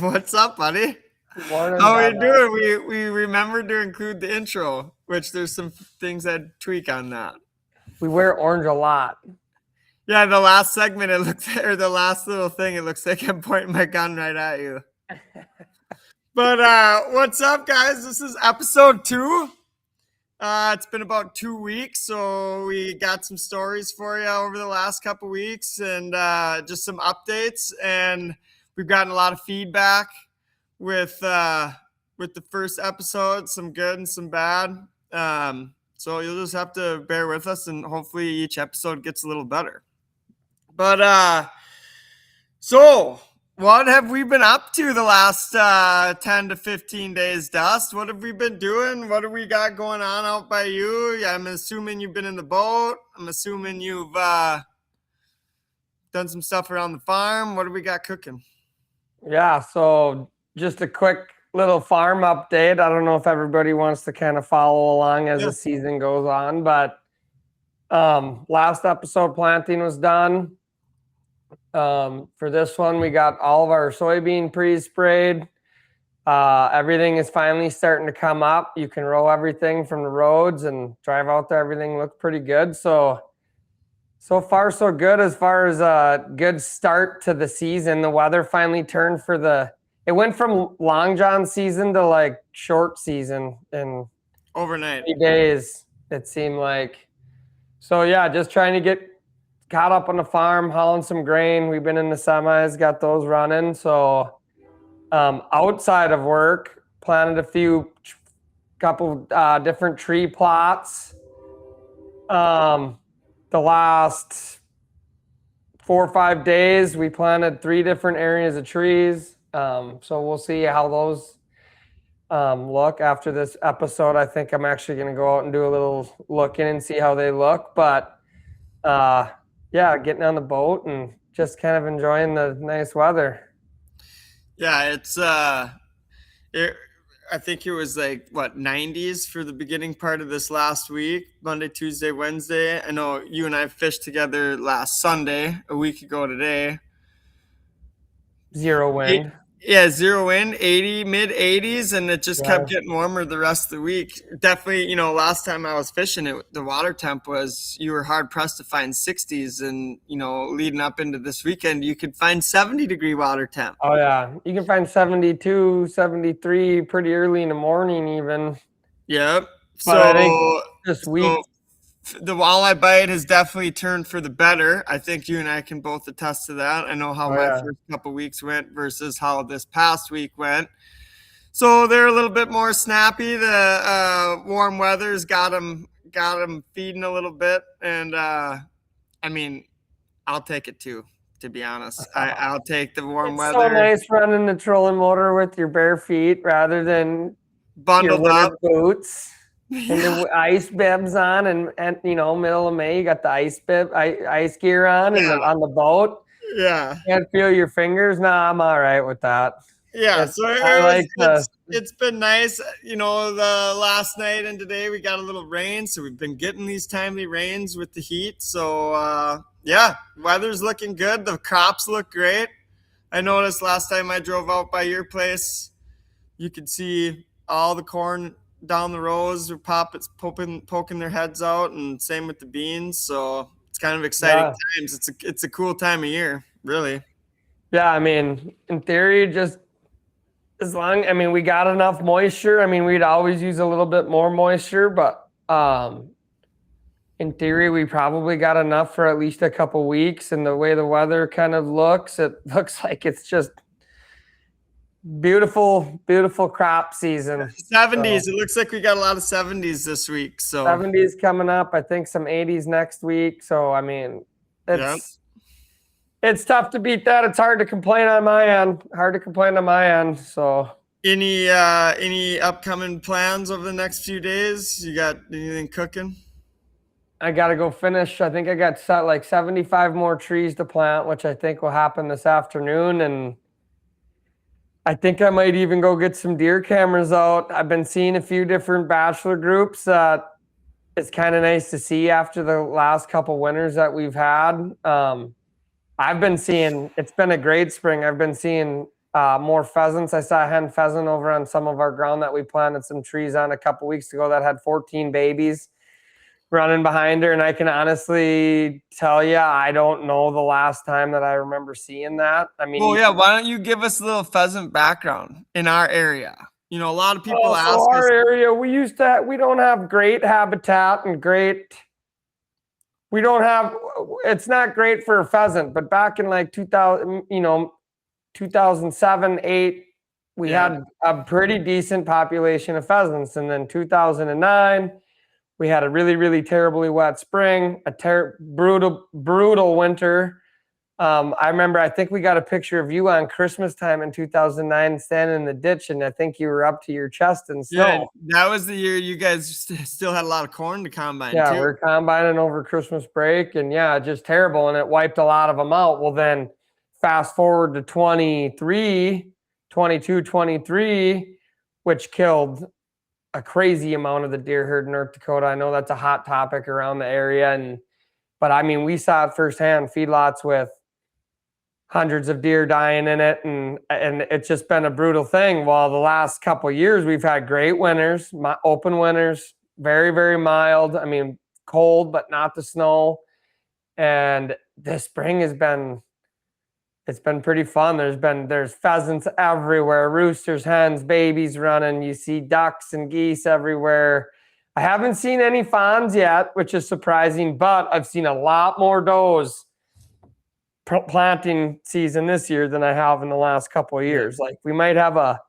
What's up, buddy? Morning, How are you Bubba. doing? We remembered to include the intro, which there's some things I'd tweak on that. We wear orange a lot. Yeah, the last segment, it looks, or the last little thing, it looks like I'm pointing my gun right at you. But what's up, guys? This is episode 2. It's been about 2 weeks, so we got some stories for you over the last couple weeks, and just some updates. And we've gotten a lot of feedback with the first episode, some good and some bad. So you'll just have to bear with us, and hopefully each episode gets a little better. But so what have we been up to the last 10 to 15 days, Dust? What have we been doing? What do we got going on out by you? I'm assuming you've been in the boat. I'm assuming you've done some stuff around the farm. What do we got cooking? Yeah, so just a quick little farm update. I don't know if everybody wants to kind of follow along as the season goes on, but last episode planting was done. For this one, we got all of our soybean pre-sprayed. Everything is finally starting to come up. You can row everything from the roads and drive out there. Everything looked pretty good. So far, so good as far as a good start to the season. The weather finally turned it went from long john season to like short season in overnight 3 days, it seemed like. So yeah, just trying to get caught up on the farm, hauling some grain. We've been in the semis, got those running. So outside of work, planted a couple different tree plots. The last 4 or 5 days, we planted 3 different areas of trees. So we'll see how those look after this episode. I think I'm actually going to go out and do a little looking and see how they look. But yeah, getting on the boat and just kind of enjoying the nice weather. Yeah, I think it was like, 90s for the beginning part of this last week, Monday, Tuesday, Wednesday. I know you and I fished together last Sunday, a week ago today. 0 wind. Yeah, 0 wind, mid 80s, and it just kept getting warmer the rest of the week. Definitely, last time I was fishing, the water temp you were hard pressed to find 60s, and leading up into this weekend, you could find 70-degree water temp. Oh yeah, you can find 72, 73 pretty early in the morning even. Yep. But I think this week, the walleye bite has definitely turned for the better. I think you and I can both attest to that. I know how my first couple weeks went versus how this past week went. So they're a little bit more snappy. The warm weather's got them feeding a little bit, and I mean, I'll take it too. To be honest, I'll take the warm weather. It's so nice running the trolling motor with your bare feet rather than bundled up boots. Yeah. And the ice bibs on, and middle of May, you got the ice gear on, and on the boat. Yeah, can't feel your fingers. Nah, I'm all right with that. Yeah, it's been nice. The last night and today we got a little rain, so we've been getting these timely rains with the heat. So yeah, weather's looking good. The crops look great. I noticed last time I drove out by your place, you could see all the corn down the rows poking their heads out, and same with the beans. So it's kind of exciting times. It's a cool time of year, really. Yeah, I mean, in theory, just we got enough moisture. I mean, we'd always use a little bit more moisture, but in theory, we probably got enough for at least a couple weeks. And the way the weather kind of looks, it looks like it's just beautiful, beautiful crop season. 70s. It looks like we got a lot of 70s this week. So 70s coming up. I think some 80s next week. So I mean, it's tough to beat that. It's hard to complain on my end. So any upcoming plans over the next few days? You got anything cooking? I got to go finish. I think I got set like 75 more trees to plant, which I think will happen this afternoon. And I think I might even go get some deer cameras out. I've been seeing a few different bachelor groups that it's kind of nice to see after the last couple winters that we've had. I've been seeing, it's been a great spring. I've been seeing more pheasants. I saw a hen pheasant over on some of our ground that we planted some trees on a couple weeks ago that had 14 babies running behind her. And I can honestly tell you, I don't know the last time that I remember seeing that. I mean, well, yeah, why don't you give us a little pheasant background in our area? You know, a lot of people ask us. Our area, we don't have great habitat and it's not great for a pheasant, but back in like 2007, 8, we had a pretty decent population of pheasants. And then 2009, we had a really, really terribly wet spring, a brutal winter. I remember, I think we got a picture of you on Christmas time in 2009 standing in the ditch, and I think you were up to your chest in snow. Yeah, that was the year you guys still had a lot of corn to combine, yeah, too. we're combining over Christmas break, and yeah, just terrible, and it wiped a lot of them out. Well, then fast forward to 23, which killed a crazy amount of the deer herd in North Dakota. I know that's a hot topic around the area, but I mean, we saw it firsthand, feedlots with hundreds of deer dying in it, and it's just been a brutal thing. Well, the last couple of years, we've had great winters, open winters, very, very mild. I mean, cold, but not the snow. And this spring it's been pretty fun. There's pheasants everywhere, roosters, hens, babies running. You see ducks and geese everywhere. I haven't seen any fawns yet, which is surprising, but I've seen a lot more does planting season this year than I have in the last couple of years. Like we might have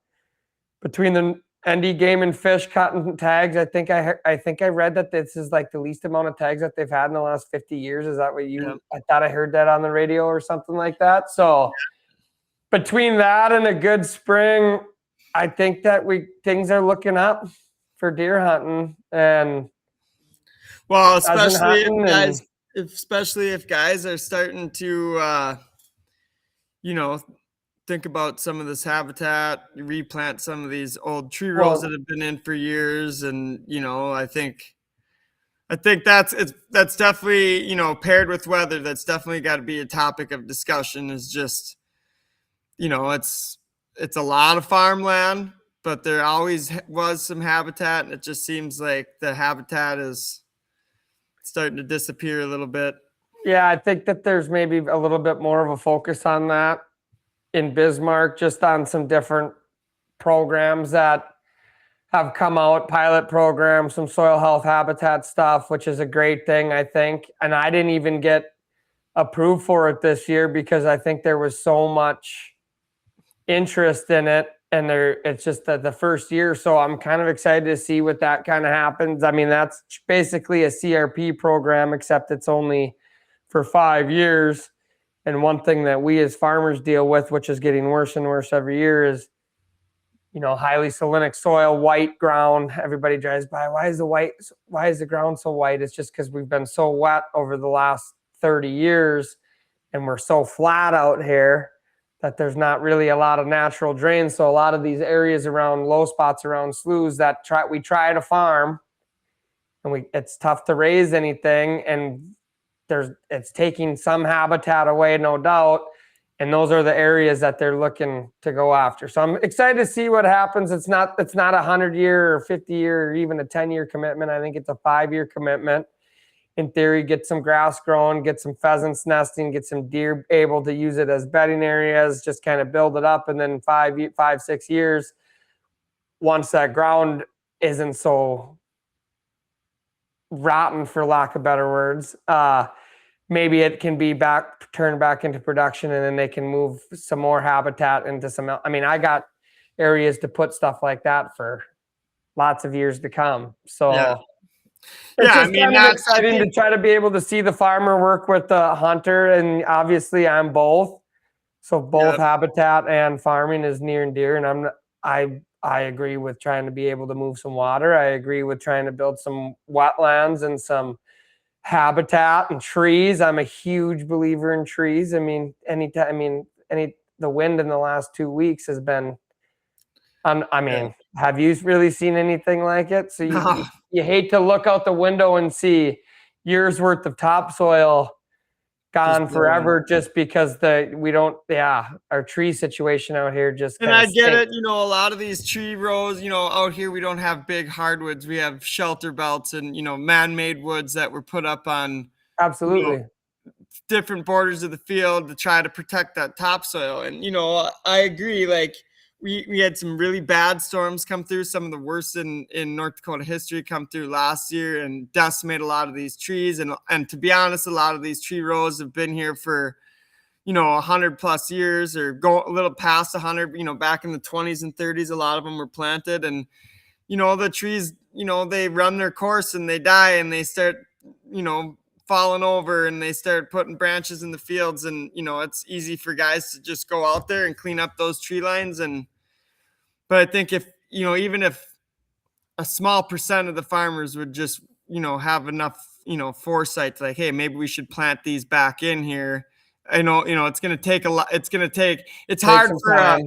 between the ND Game and Fish cutting tags. I think I read that this is like the least amount of tags that they've had in the last 50 years. Is that what you? Yeah. I thought I heard that on the radio or something like that. So between that and a good spring, I think that things are looking up for deer hunting. And well, especially if guys are starting to think about some of this habitat, replant some of these old tree rows that have been in for years. And, I think that's definitely, paired with weather, that's definitely got to be a topic of discussion. Is just, it's a lot of farmland, but there always was some habitat. And it just seems like the habitat is starting to disappear a little bit. Yeah, I think that there's maybe a little bit more of a focus on that in Bismarck, just on some different programs that have come out, pilot programs, some soil health habitat stuff, which is a great thing, I think. And I didn't even get approved for it this year because I think there was so much interest in it. And it's just the first year. So I'm kind of excited to see what that kind of happens. I mean, that's basically a CRP program, except it's only for 5 years. And one thing that we as farmers deal with, which is getting worse and worse every year, is, highly salinic soil, white ground. Everybody drives by. Why is the ground so white? It's just because we've been so wet over the last 30 years and we're so flat out here that there's not really a lot of natural drains. So a lot of these areas around low spots around sloughs that we try to farm, and it's tough to raise anything, and it's taking some habitat away, no doubt. And those are the areas that they're looking to go after. So I'm excited to see what happens. It's not a 100-year or 50-year or even a 10-year commitment. I think it's a 5-year commitment. In theory, get some grass growing, get some pheasants nesting, get some deer able to use it as bedding areas, just kind of build it up. And then 5-6 years, once that ground isn't so rotten, for lack of better words, maybe it can be turned back into production, and then they can move some more habitat into some. I mean, I got areas to put stuff like that for lots of years to come. So Yeah. it's I just mean, kind of exciting to try to be able to see the farmer work with the hunter, and obviously I'm both. So both habitat and farming is near and dear, and I agree with trying to be able to move some water. I agree with trying to build some wetlands and some habitat and trees. I'm a huge believer in trees. I mean, the wind in the last 2 weeks has been. Have you really seen anything like it? So you hate to look out the window and see years worth of topsoil gone forever just because our tree situation out here just and I get it, a lot of these tree rows, out here we don't have big hardwoods. We have shelter belts and man-made woods that were put up on absolutely different borders of the field to try to protect that topsoil. And I agree, like we had some really bad storms come through, some of the worst in North Dakota history come through last year and decimate a lot of these trees. And to be honest, a lot of these tree rows have been here for 100 plus years, or go a little past 100. Back in the 20s and 30s, a lot of them were planted, and the trees, they run their course and they die and they start falling over and they start putting branches in the fields, and it's easy for guys to just go out there and clean up those tree lines. But I think if even if a small percent of the farmers would just have enough foresight to, like, hey, maybe we should plant these back in here. I know it's going to take a lot. It's hard for a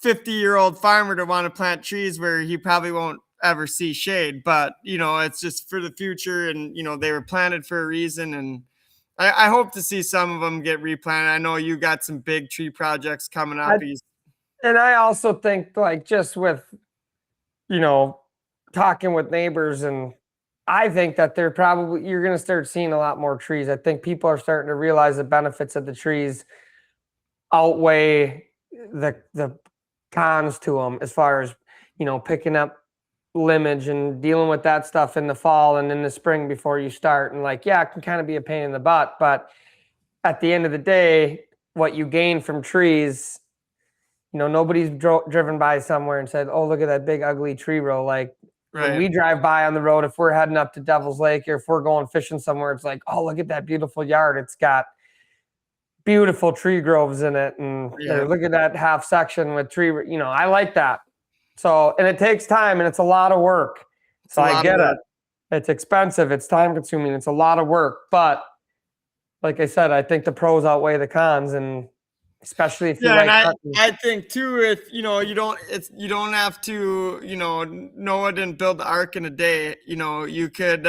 50-year-old farmer to want to plant trees where he probably won't ever see shade, but it's just for the future, and they were planted for a reason, and I hope to see some of them get replanted. I know you got some big tree projects coming up. And I also think, like, just with talking with neighbors, and I think that you're going to start seeing a lot more trees. I think people are starting to realize the benefits of the trees outweigh the cons to them, as far as picking up limage and dealing with that stuff in the fall and in the spring before you start. And it can kind of be a pain in the butt, but at the end of the day, what you gain from trees, nobody's driven by somewhere and said, oh, look at that big ugly tree row. Like, when we drive by on the road, if we're heading up to Devil's Lake, or if we're going fishing somewhere, it's like, oh, look at that beautiful yard. It's got beautiful tree groves in it. And look at that half section with tree, I like that. So, and it takes time and it's a lot of work. So I get it. It's expensive. It's time consuming. It's a lot of work. But like I said, I think the pros outweigh the cons, and especially if you like hunting. I think too, if you don't have to, Noah didn't build the ark in a day. You could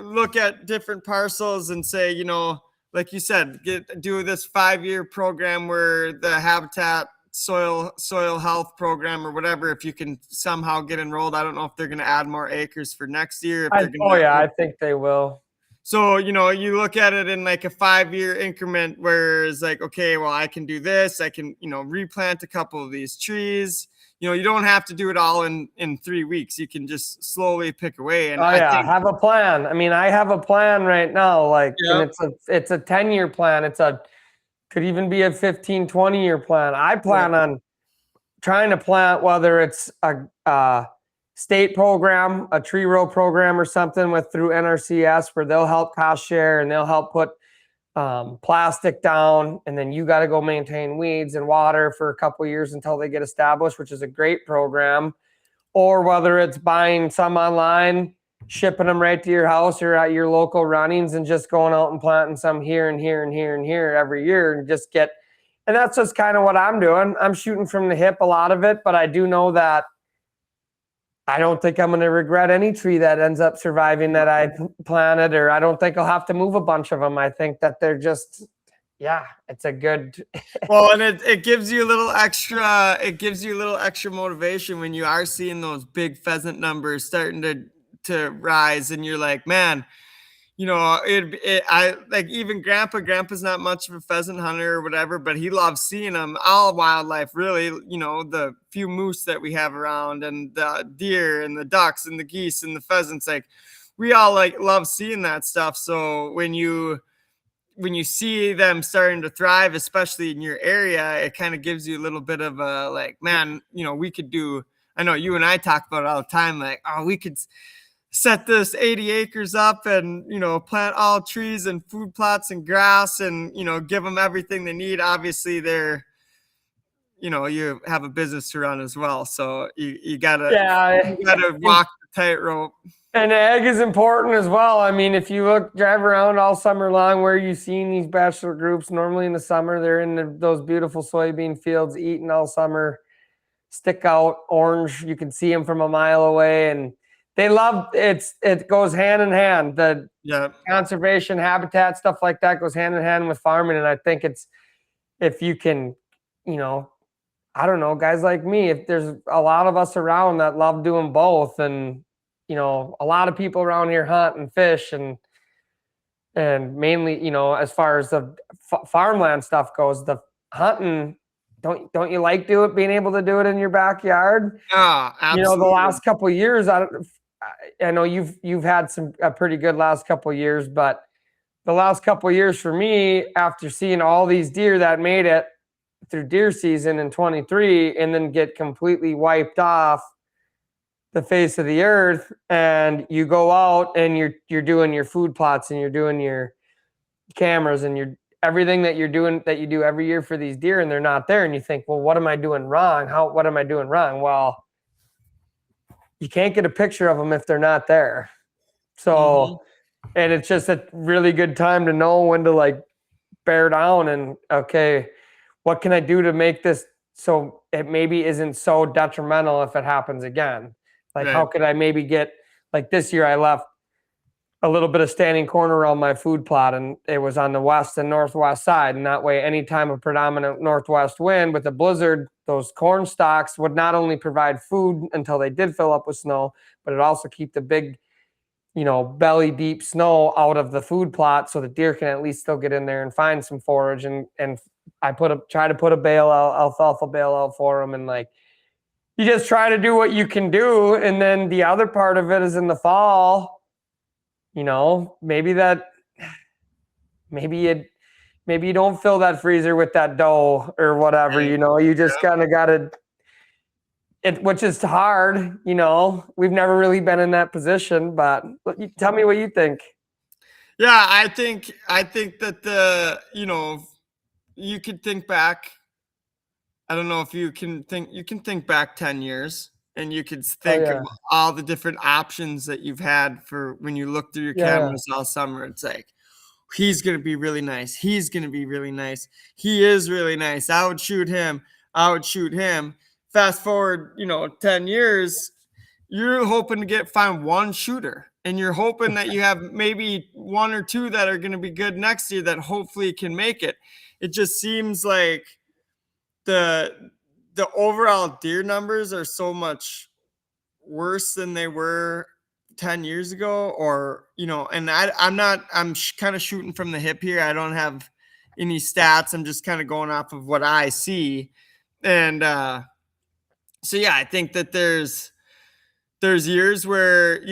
look at different parcels and say, like you said, do this 5-year program where the habitat soil health program or whatever, if you can somehow get enrolled. I don't know if they're going to add more acres for next year. I think they will. So, you look at it in like a 5-year increment, where it's like, okay, well, I can do this. I can, replant a couple of these trees. You don't have to do it all in 3 weeks. You can just slowly pick away. And I think, have a plan. I mean, I have a plan right now, and it's a 10-year plan. Could even be a 15, 20-year plan. I plan on trying to plant, whether it's a state program, a tree row program, or something through NRCS, where they'll help cost share and they'll help put plastic down, and then you got to go maintain weeds and water for a couple of years until they get established, which is a great program. Or whether it's buying some online, shipping them right to your house or at your local runnings, and just going out and planting some here and here and here and here every year, and and that's just kind of what I'm doing. I'm shooting from the hip, a lot of it, but I do know that I don't think I'm going to regret any tree that ends up surviving that I planted, or I don't think I'll have to move a bunch of them. I think that they're just, it's a good. Well, and it gives you a little extra. It gives you a little extra motivation when you are seeing those big pheasant numbers starting to rise, and you're like, man, I like even grandpa's not much of a pheasant hunter or whatever, but he loves seeing them, all wildlife really, the few moose that we have around and the deer and the ducks and the geese and the pheasants, like we all like love seeing that stuff. So when you see them starting to thrive, especially in your area, it kind of gives you a little bit of a like, man, we could do, I know you and I talk about it all the time, like, oh, we could set this 80 acres up and, plant all trees and food plots and grass and, give them everything they need. Obviously you have a business to run as well. So you gotta walk the tightrope. And ag is important as well. I mean, if you drive around all summer long, where you seen these bachelor groups, normally in the summer, they're in those beautiful soybean fields eating all summer, stick out orange. You can see them from a mile away, and they love it. It goes hand in hand. The conservation, habitat, stuff like that goes hand in hand with farming. And I think if you can, I don't know, guys like me, if there's a lot of us around that love doing both, and a lot of people around here hunt and fish and mainly, as far as the farmland stuff goes, the hunting, don't you like being able to do it in your backyard? Absolutely. The last couple of years, I know you've had a pretty good last couple of years, but the last couple of years for me, after seeing all these deer that made it through deer season in 23 and then get completely wiped off the face of the earth, and you go out and you're doing your food plots and you're doing your cameras and you're everything that you do every year for these deer, and they're not there, and you think, well, what am I doing wrong? What am I doing wrong? Well, you can't get a picture of them if they're not there. So, and it's just a really good time to know when to like bear down and, okay, what can I do to make this so it maybe isn't so detrimental if it happens again? Like, how could I maybe get, like this year I left a little bit of standing corner around my food plot, and it was on the west and northwest side. And that way, anytime a predominant northwest wind with a blizzard, those corn stalks would not only provide food until they did fill up with snow, but it also keep the big, belly deep snow out of the food plot so the deer can at least still get in there and find some forage. And I try to put a bale out, alfalfa bale out for them, and like, you just try to do what you can do. And then the other part of it is in the fall, maybe you don't fill that freezer with that dough or whatever, you just kind of got to, which is hard, we've never really been in that position, but tell me what you think. Yeah, I think that you could think back. I don't know if you can think back 10 years and you could think of all the different options that you've had for when you look through your cameras all summer. It's like, he's going to be really nice. He's going to be really nice. He is really nice. I would shoot him. Fast forward, 10 years, you're hoping to find one shooter, and you're hoping that you have maybe one or two that are going to be good next year that hopefully can make it. It just seems like the overall deer numbers are so much worse than they were 10 years ago, or and I'm kind of shooting from the hip here. I don't have any stats. I'm just kind of going off of what I see. And so yeah, I think that there's years where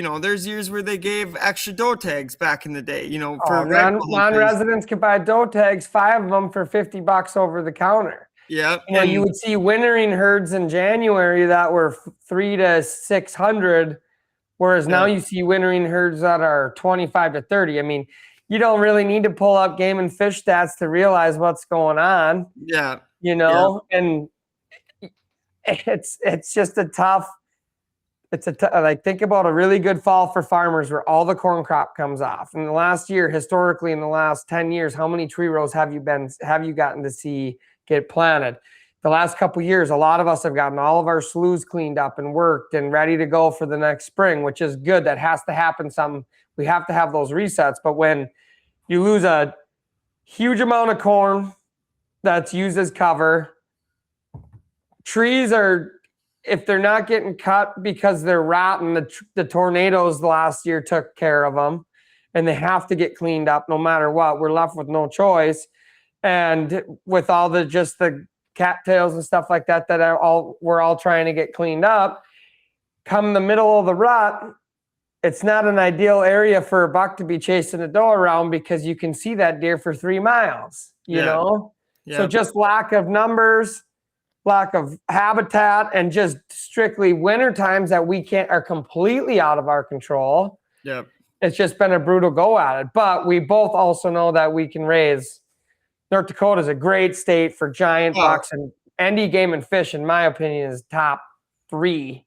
they gave extra doe tags back in the day, for non-residents could buy doe tags, 5 of them for $50 over the counter. Yeah. You would see wintering herds in January that were 300 to 600, whereas now you see wintering herds that are 25 to 30. I mean, you don't really need to pull up game and fish stats to realize what's going on. Yeah. And it's just a tough, like, think about a really good fall for farmers where all the corn crop comes off. In the last year, historically, in the last 10 years, how many tree rows have you gotten to see get planted? The last couple of years, a lot of us have gotten all of our sloughs cleaned up and worked and ready to go for the next spring, which is good. That has to happen. We have to have those resets. But when you lose a huge amount of corn that's used as cover, trees are, if they're not getting cut because they're rotten, the tornadoes last year took care of them. and they have to get cleaned up no matter what. We're left with no choice. And with all the cattails and stuff like that we're all trying to get cleaned up, come the middle of the rut, it's not an ideal area for a buck to be chasing a doe around because you can see that deer for 3 miles, you know? Yeah. So just lack of numbers, lack of habitat, and just strictly winter times that are completely out of our control. Yep. It's just been a brutal go at it. But we both also know that we can raise. North Dakota is a great state for giant bucks, and ND Game and Fish, in my opinion, is top 3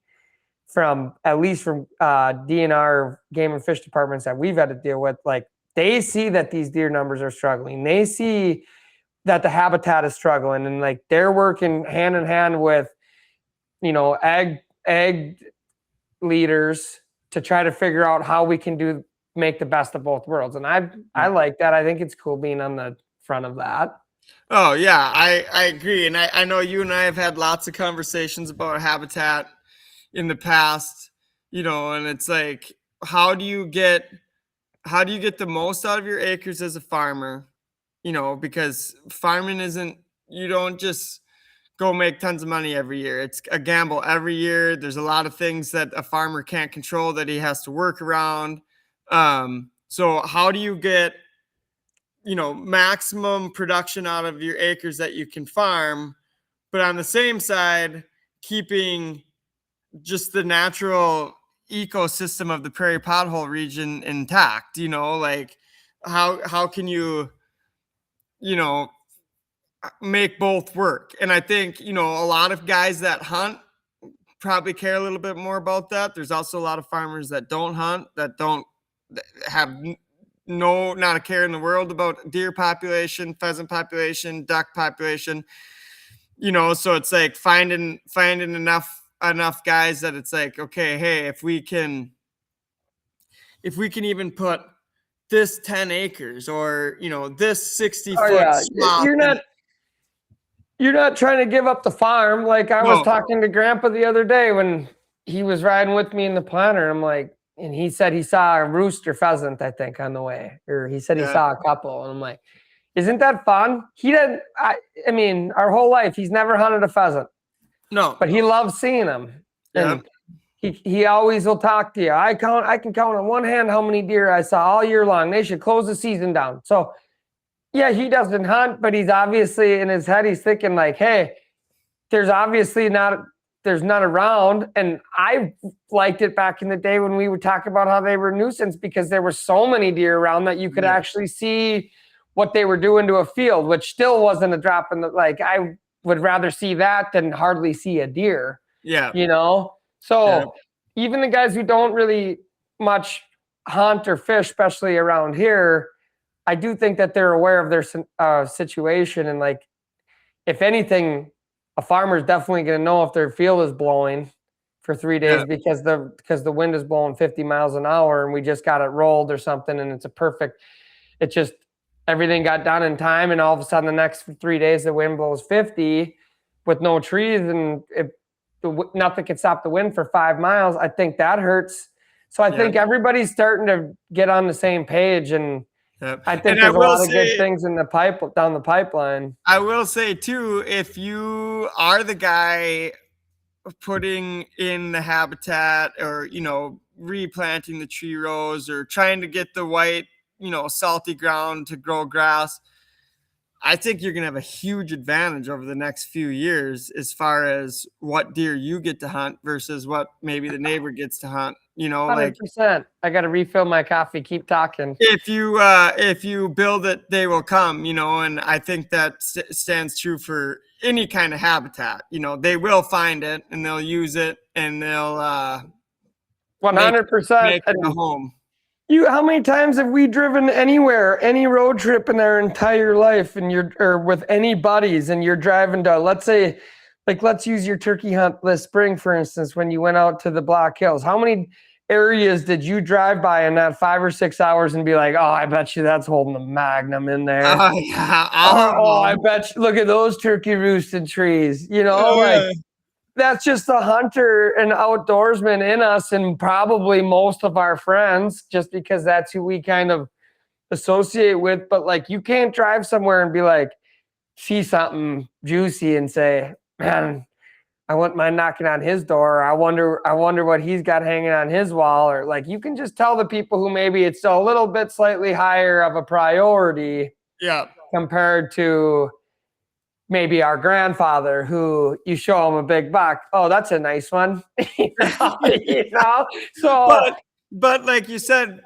at least from DNR Game and Fish departments that we've had to deal with. Like, they see that these deer numbers are struggling. They see that the habitat is struggling, and like they're working hand in hand with, ag leaders to try to figure out how we can make the best of both worlds. And I like that. I think it's cool being on the front of that. Oh yeah, I agree. And I know you and I have had lots of conversations about habitat in the past, and it's like, how do you get the most out of your acres as a farmer? Because farming you don't just go make tons of money every year. It's a gamble every year. There's a lot of things that a farmer can't control that he has to work around. So how do you get, maximum production out of your acres that you can farm, but on the same side, keeping just the natural ecosystem of the prairie pothole region intact? Like how can you make both work? And I think a lot of guys that hunt probably care a little bit more about that. There's also a lot of farmers that don't hunt, that have not a care in the world about deer population, pheasant population, duck population. So it's like finding enough guys that it's like, okay, hey, if we can even put this 10 acres or this 60-foot swamp. You're not trying to give up the farm. Like, I was talking to Grandpa the other day when he was riding with me in the planter. I'm like, and he said he saw a rooster pheasant, I think, on the way, or he said he saw a couple. And I'm like, isn't that fun? He didn't. I mean, our whole life he's never hunted a pheasant. No, but he loves seeing them. And he always will talk to you. I can count on one hand how many deer I saw all year long. They should close the season down. So yeah, he doesn't hunt, but he's obviously in his head, he's thinking like, hey, there's none around. And I liked it back in the day when we would talk about how they were a nuisance because there were so many deer around that you could actually see what they were doing to a field, which still wasn't a drop in the, like, I would rather see that than hardly see a deer. Yeah. So even the guys who don't really much hunt or fish, especially around here, I do think that they're aware of their situation. And like, if anything, a farmer's definitely going to know if their field is blowing for 3 days because the wind is blowing 50 miles an hour and we just got it rolled or something. And it just, everything got done in time. And all of a sudden the next 3 days, the wind blows 50 with no trees and nothing can stop the wind for 5 miles. I think that hurts. So I think everybody's starting to get on the same page, and I think there's a lot of good things in down the pipeline. I will say too, if you are the guy putting in the habitat or, replanting the tree rows or trying to get the white, salty ground to grow grass, I think you're going to have a huge advantage over the next few years as far as what deer you get to hunt versus what maybe the neighbor gets to hunt. 100%. I got to refill my coffee. Keep talking. If you build it, they will come, and I think that stands true for any kind of habitat. They will find it and they'll use it and they'll 100% make it a home. How many times have we driven anywhere, any road trip in our entire life, and or with any buddies, and you're driving to, let's say, like, let's use your turkey hunt this spring, for instance, when you went out to the Black Hills. How many areas did you drive by in that 5 or 6 hours and be like, oh, I bet you that's holding a Magnum in there. I bet you, look at those turkey roosted trees, that's just the hunter and outdoorsman in us, and probably most of our friends, just because that's who we kind of associate with. But like, you can't drive somewhere and be like, see something juicy and say, man, I wouldn't mind knocking on his door. I wonder what he's got hanging on his wall. Or like, you can just tell the people who maybe it's still a little bit slightly higher of a priority compared to maybe our grandfather, who you show him a big buck. Oh, that's a nice one. You know? So, but like you said,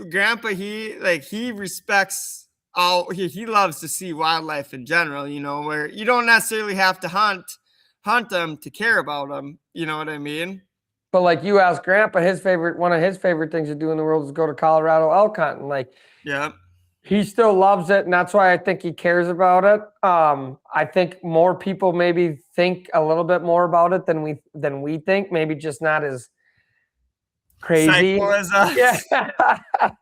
Grandpa, he respects he loves to see wildlife in general, you know, where you don't necessarily have to hunt them to care about them. You know what I mean? but like you ask Grandpa, one of his favorite things to do in the world is go to Colorado elk hunting. Like, yeah. He still loves it, and that's why I think he cares about it. I think more people maybe think a little bit more about it than we think. Maybe just not as crazy. Psycho as us. Yeah.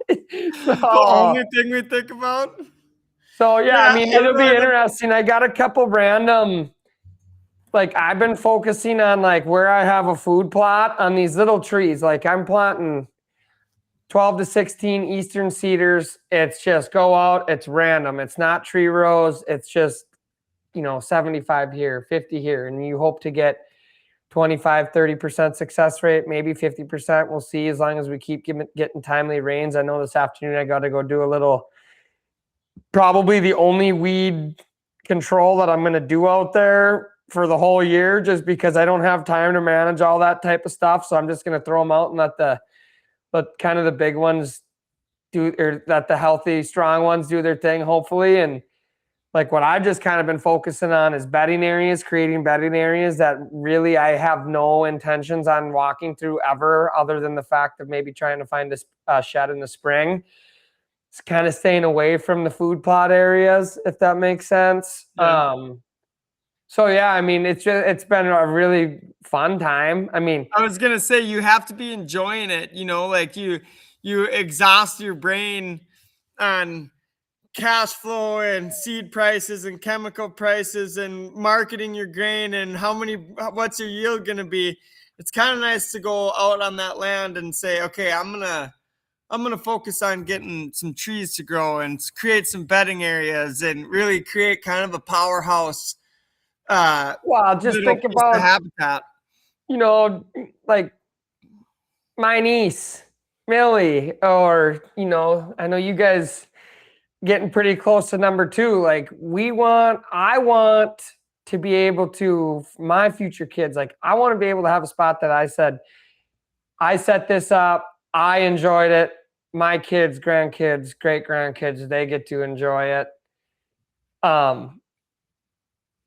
The only thing we think about. So yeah, I mean, it'll be interesting. I got a couple random. Like, I've been focusing on like where I have a food plot on these little trees. Like, I'm planting 12 to 16 eastern cedars. It's just go out. It's random. It's not tree rows. It's just, 75 here, 50 here. And you hope to get 25, 30% success rate, maybe 50%. We'll see, as long as we keep getting timely rains. I know this afternoon I got to go do a little, probably the only weed control that I'm going to do out there for the whole year, just because I don't have time to manage all that type of stuff. So I'm just going to throw them out and let kind of the big ones do, or let the healthy, strong ones do their thing, hopefully. And like, what I've just kind of been focusing on is creating bedding areas that really I have no intentions on walking through ever, other than the fact of maybe trying to find a shed in the spring. It's kind of staying away from the food plot areas, if that makes sense. Yeah. So yeah, I mean, it's been a really fun time. I mean, I was gonna say, you have to be enjoying it, like you exhaust your brain on cash flow and seed prices and chemical prices and marketing your grain and what's your yield gonna be. It's kind of nice to go out on that land and say, okay, I'm gonna focus on getting some trees to grow and create some bedding areas and really create kind of a powerhouse. Well, just think about habitat. Like my niece Millie, or I know you guys getting pretty close to number 2. Like, I want to be able to, my future kids, like, I want to be able to have a spot that I set this up, I enjoyed it, my kids, grandkids, great grandkids, they get to enjoy it.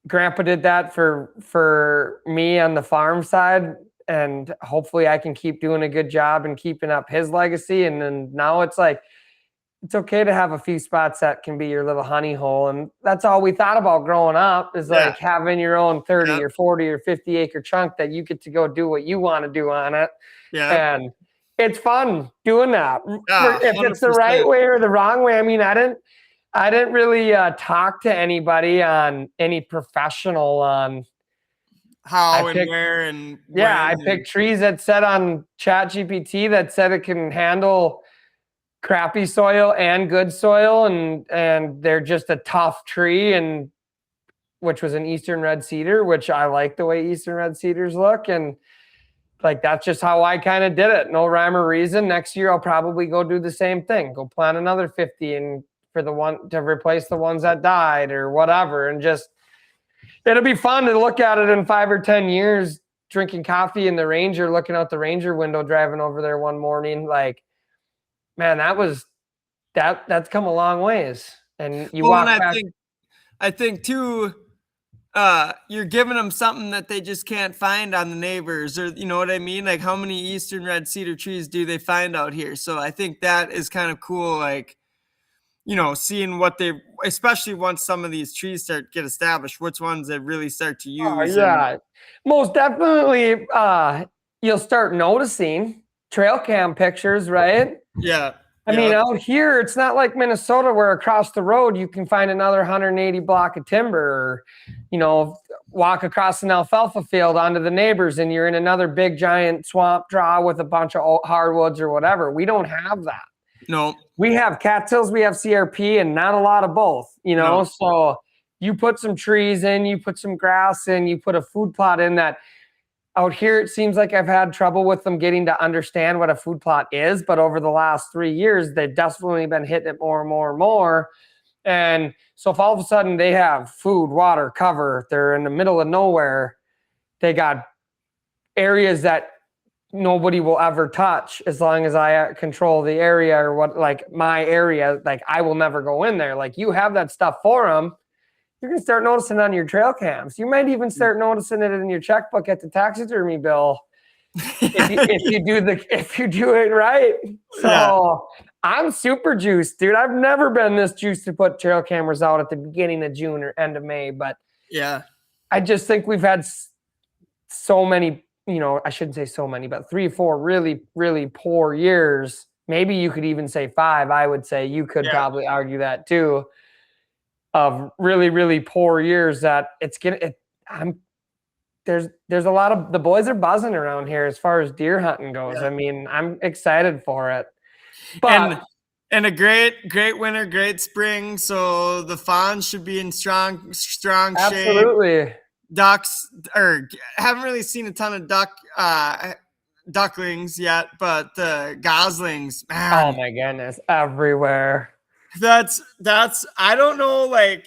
Grandpa did that for me on the farm side, and hopefully I can keep doing a good job and keeping up his legacy. And then now it's like, it's okay to have a few spots that can be your little honey hole. And that's all we thought about growing up, is like having your own 30 or 40 or 50 acre chunk that you get to go do what you want to do on it. Yeah. And it's fun doing that. If it's the right way or the wrong way. I mean, I didn't really talk to anybody on any professional on how and where and when. I picked trees that said on ChatGPT that said it can handle crappy soil and good soil, and they're just a tough tree, and which was an eastern red cedar, which I like the way eastern red cedars look. And like, that's just how I kind of did it. No rhyme or reason. Next year I'll probably go do the same thing, go plant another 50 and for the one to replace the ones that died or whatever. And just, it'll be fun to look at it in 5 or 10 years, drinking coffee in the Ranger, looking out the Ranger window, driving over there one morning. Like, man, that's come a long ways. And you walk back. I think too, you're giving them something that they just can't find on the neighbors, or you know what I mean? Like, how many eastern red cedar trees do they find out here? So I think that is kind of cool. Like, seeing what especially once some of these trees get established, which ones they really start to use. Most definitely. You'll start noticing trail cam pictures, right? Yeah. I mean, out here, it's not like Minnesota where across the road you can find another 180 block of timber, or, you know, walk across an alfalfa field onto the neighbors and you're in another big giant swamp draw with a bunch of hardwoods or whatever. We don't have that. No. We have cattails, we have CRP, and not a lot of both, you know? No. So you put some trees in, you put some grass in, you put a food plot in that. Out here, it seems like I've had trouble with them getting to understand what a food plot is, but over the last 3 years, they've definitely been hitting it more and more and more. And so if all of a sudden they have food, water, cover, they're in the middle of nowhere, they got areas that nobody will ever touch as long as I control the area, or what, like my area, like I will never go in there. Like you have that stuff for them. You're going to start noticing on your trail cams. You might even start noticing it in your checkbook at the taxidermy bill if you do it right. So I'm super juiced, dude. I've never been this juiced to put trail cameras out at the beginning of June or end of May, but I just think we've had so many, you know, I shouldn't say so many, but 3 or 4 really, really poor years. Maybe you could even say 5. I would say you could probably argue that too, of really, really poor years that there's a lot of, the boys are buzzing around here as far as deer hunting goes. I mean, I'm excited for it. But and a great winter, great spring. So the fawns should be in strong shape. Absolutely. Ducks, or haven't really seen a ton of ducklings yet, but the goslings, man. Oh my goodness, everywhere. That's I don't know, I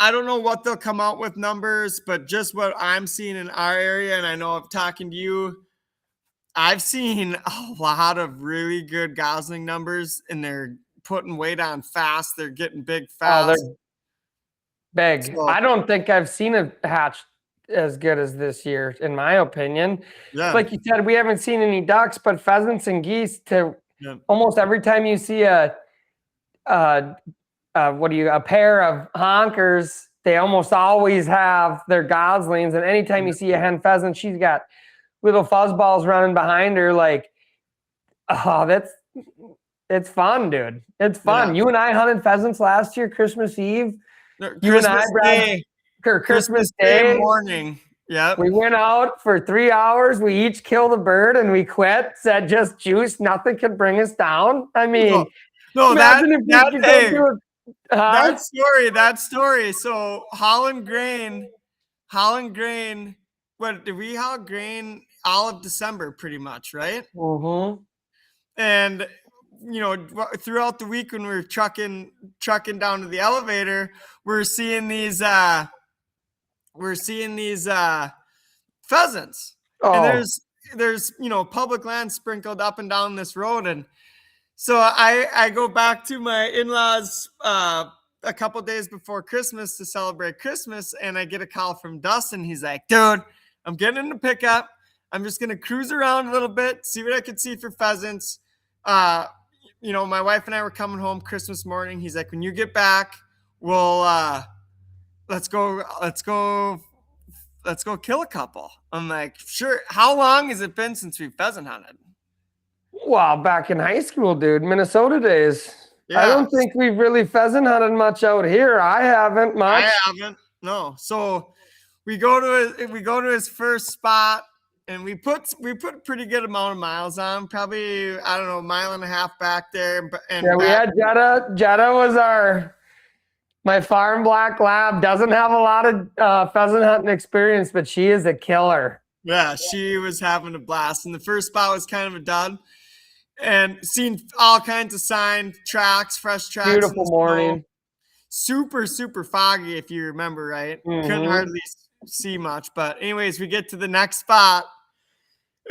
don't know what they'll come out with numbers, but just what I'm seeing in our area, and I know I'm talking to you, I've seen a lot of really good gosling numbers, and they're putting weight on fast. They're getting big fast. Oh, they're big. So, I don't think I've seen a hatch as good as this year, in my opinion. Like you said, we haven't seen any ducks, but pheasants and geese, to almost every time you see a pair of honkers, they almost always have their goslings. And anytime you see a hen pheasant, she's got little fuzzballs running behind her. Like, it's fun, dude. It's fun. You and I hunted pheasants last year, Christmas Eve. Christmas Day morning. Yeah. We went out for 3 hours. We each killed a bird and we quit. Said just juice. Nothing could bring us down. I mean, that story. So Holland grain. What did we haul grain all of December, pretty much, right? Mm-hmm. And you know, throughout the week when we were trucking down to the elevator, we're seeing these pheasants. And there's you know, public land sprinkled up and down this road. And so I go back to my in-laws a couple days before Christmas to celebrate Christmas, and I get a call from Dustin. He's like, dude, I'm getting in the pickup. I'm just gonna cruise around a little bit, see what I can see for pheasants. You know, my wife and I were coming home Christmas morning. He's like, when you get back, we'll let's go kill a couple. I'm like, sure. How long has it been since we've pheasant hunted? Well, back in high school, dude, Minnesota days. I don't think we've really pheasant hunted much out here. I haven't much. I haven't. No. So we go to his first spot, and we put a pretty good amount of miles on, probably, I don't know, a mile and a half back there. And we had Jetta. Jetta was my farm black lab. Doesn't have a lot of pheasant hunting experience, but she is a killer. Yeah, she was having a blast. And the first spot was kind of a dud. And seen all kinds of signs, fresh tracks. Beautiful morning. Super, super foggy, if you remember, right? Mm-hmm. Couldn't hardly see much. But anyways, we get to the next spot,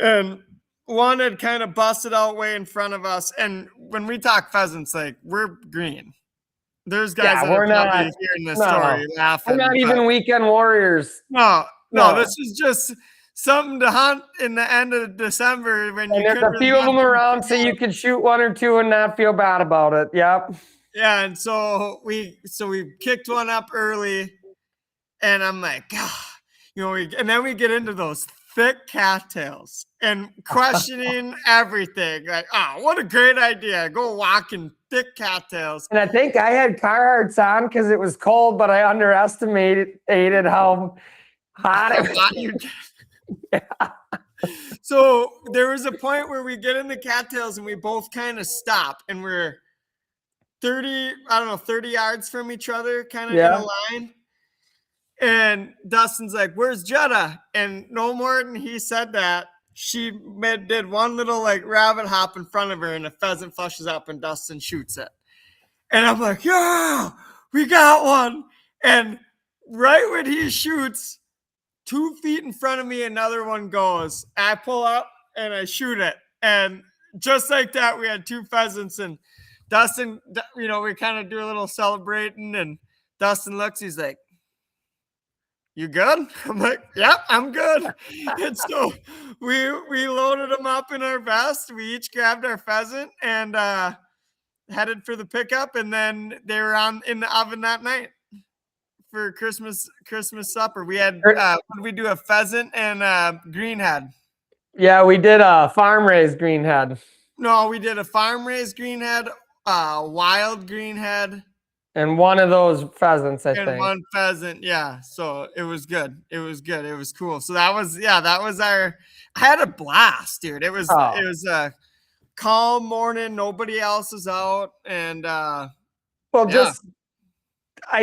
and one had kind of busted out way in front of us. And when we talk pheasants, like, we're green. There's guys that are probably hearing this story laughing. We're not even weekend warriors. No, this is just something to hunt in the end of December when you there's a few of them around, so you can shoot 1 or 2 and not feel bad about it. Yep. Yeah, and so we kicked one up early, and I'm like, God, you know, and then we get into those thick cattails and questioning everything. Like, oh, what a great idea. Go walking thick cattails. And I think I had Carhartts on because it was cold, but I underestimated how hot it was. Yeah. So there was a point where we get in the cattails and we both kind of stop and we're 30 yards from each other, kind of in a line. And Dustin's like, "Where's Jetta?" And no more than he said that, she did one little like rabbit hop in front of her, and a pheasant flushes up, and Dustin shoots it. And I'm like, "Yeah, we got one!" And right when he shoots, 2 feet in front of me, another one goes. I pull up and I shoot it, and just like that, we had 2 pheasants. And Dustin, we kind of do a little celebrating, and Dustin looks, he's like, "You good?" I'm like, "Yep, I'm good." And so we loaded them up in our vest. We each grabbed our pheasant and headed for the pickup. And then they were in the oven that night for Christmas supper. We had we do a pheasant and greenhead. Yeah, we did a farm raised greenhead. No, we did a farm raised greenhead, wild greenhead. And one of those pheasants, I think. And one pheasant, yeah. So it was good. It was good. It was cool. So that was I had a blast, dude. It was a calm morning. Nobody else is out. And I